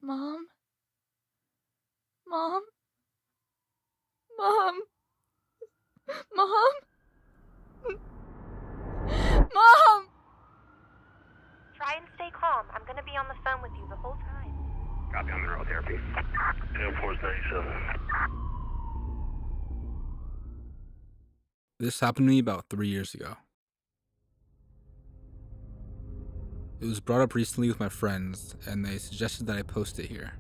Mom? Mom? Mom? Mom? Mom! Try and stay calm. I'm gonna be on the phone with you the whole time. Copy on mineral therapy. Air Force 97. This happened to me about 3 years ago. It was brought up recently with my friends, and they suggested that I post it here.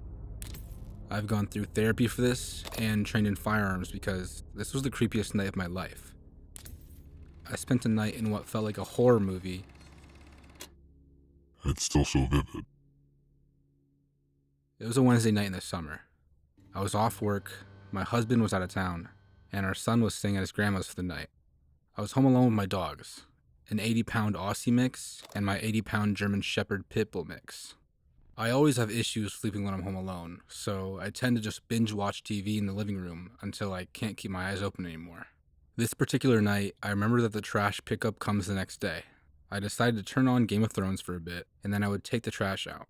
I've gone through therapy for this and trained in firearms because this was the creepiest night of my life. I spent a night in what felt like a horror movie. It's still so vivid. It was a Wednesday night in the summer. I was off work, my husband was out of town, and our son was staying at his grandma's for the night. I was home alone with my dogs, an 80-pound Aussie mix and my 80-pound German Shepherd Pit Bull mix. I always have issues sleeping when I'm home alone, so I tend to just binge watch TV in the living room until I can't keep my eyes open anymore. This particular night, I remember that the trash pickup comes the next day. I decided to turn on Game of Thrones for a bit, and then I would take the trash out.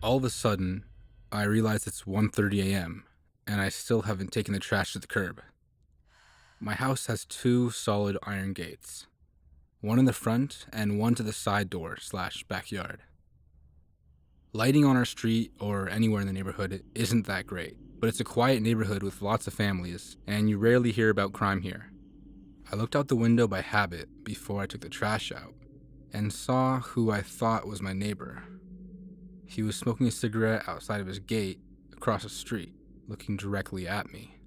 All of a sudden, I realize it's 1:30 a.m., and I still haven't taken the trash to the curb. My house has 2 solid iron gates, one in the front and one to the side door/backyard. Lighting on our street or anywhere in the neighborhood isn't that great, but it's a quiet neighborhood with lots of families, and you rarely hear about crime here. I looked out the window by habit before I took the trash out, and saw who I thought was my neighbor. He was smoking a cigarette outside of his gate across the street, looking directly at me.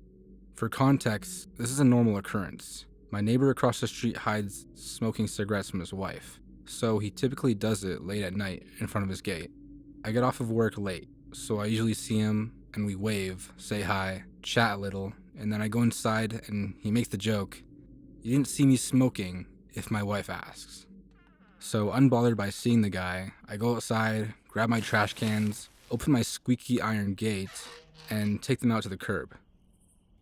For context, this is a normal occurrence. My neighbor across the street hides smoking cigarettes from his wife, so he typically does it late at night in front of his gate. I get off of work late, so I usually see him and we wave, say hi, chat a little, and then I go inside and he makes the joke, "You didn't see me smoking," if my wife asks. So unbothered by seeing the guy, I go outside, grab my trash cans, open my squeaky iron gate, and take them out to the curb.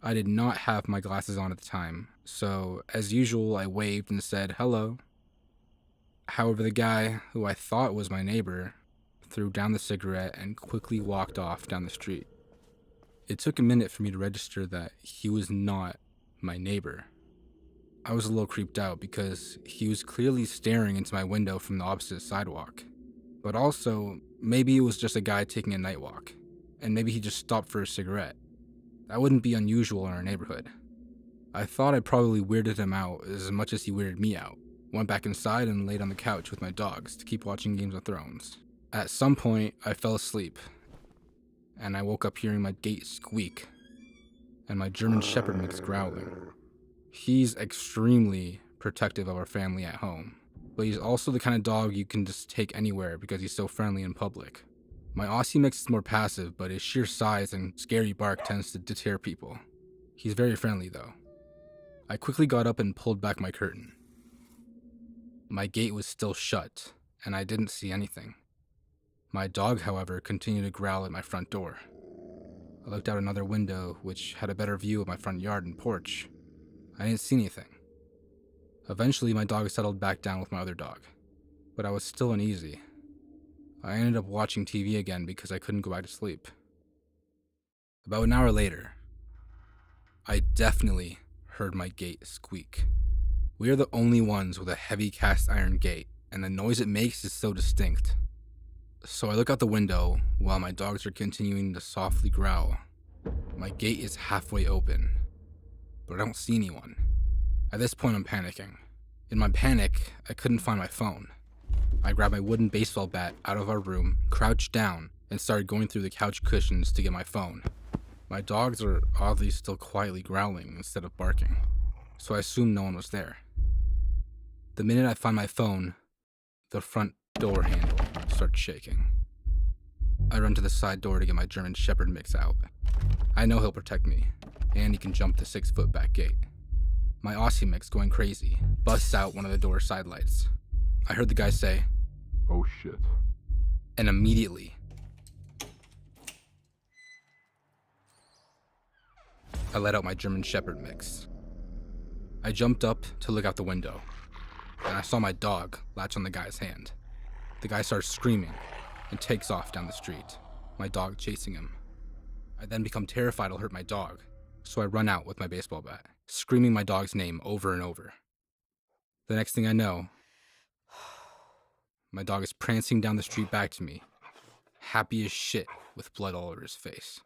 I did not have my glasses on at the time, so as usual I waved and said hello. However, the guy, who I thought was my neighbor, threw down the cigarette and quickly walked off down the street. It took a minute for me to register that he was not my neighbor. I was a little creeped out because he was clearly staring into my window from the opposite sidewalk. But also, maybe it was just a guy taking a night walk, and maybe he just stopped for a cigarette. That wouldn't be unusual in our neighborhood. I thought I probably weirded him out as much as he weirded me out. Went back inside and laid on the couch with my dogs to keep watching Game of Thrones. At some point, I fell asleep, and I woke up hearing my gate squeak, and my German Shepherd mix growling. He's extremely protective of our family at home, but he's also the kind of dog you can just take anywhere because he's so friendly in public. My Aussie mix is more passive, but his sheer size and scary bark tends to deter people. He's very friendly though. I quickly got up and pulled back my curtain. My gate was still shut, and I didn't see anything. My dog, however, continued to growl at my front door. I looked out another window, which had a better view of my front yard and porch. I didn't see anything. Eventually, my dog settled back down with my other dog, but I was still uneasy. I ended up watching TV again because I couldn't go back to sleep. About an hour later, I definitely heard my gate squeak. We are the only ones with a heavy cast iron gate, and the noise it makes is so distinct. So I look out the window while my dogs are continuing to softly growl. My gate is halfway open, but I don't see anyone. At this point, I'm panicking. In my panic, I couldn't find my phone. I grabbed my wooden baseball bat out of our room, crouched down, and started going through the couch cushions to get my phone. My dogs are oddly still quietly growling instead of barking, so I assumed no one was there. The minute I find my phone, the front door handle starts shaking. I run to the side door to get my German Shepherd mix out. I know he'll protect me, and he can jump the 6-foot back gate. My Aussie mix, going crazy, busts out one of the door's side lights. I heard the guy say, Oh shit. and immediately, I let out my German Shepherd mix. I jumped up to look out the window, and I saw my dog latch on the guy's hand. The guy starts screaming and takes off down the street. my dog chasing him. I then become terrified I'll hurt my dog, so I run out with my baseball bat, screaming my dog's name over and over. The next thing I know, my dog is prancing down the street back to me, happy as shit with blood all over his face.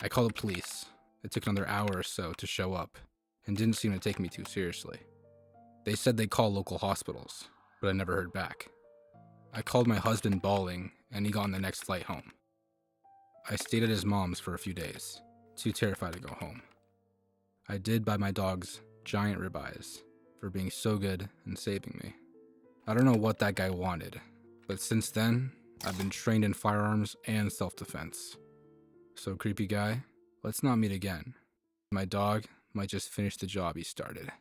I called the police. It took another hour or so to show up, and didn't seem to take me too seriously. They said they'd call local hospitals, but I never heard back. I called my husband bawling, and he got on the next flight home. I stayed at his mom's for a few days, too terrified to go home. I did buy my dogs giant ribeyes for being so good and saving me. I don't know what that guy wanted, but since then, I've been trained in firearms and self-defense. So creepy guy, let's not meet again. My dog might just finish the job he started.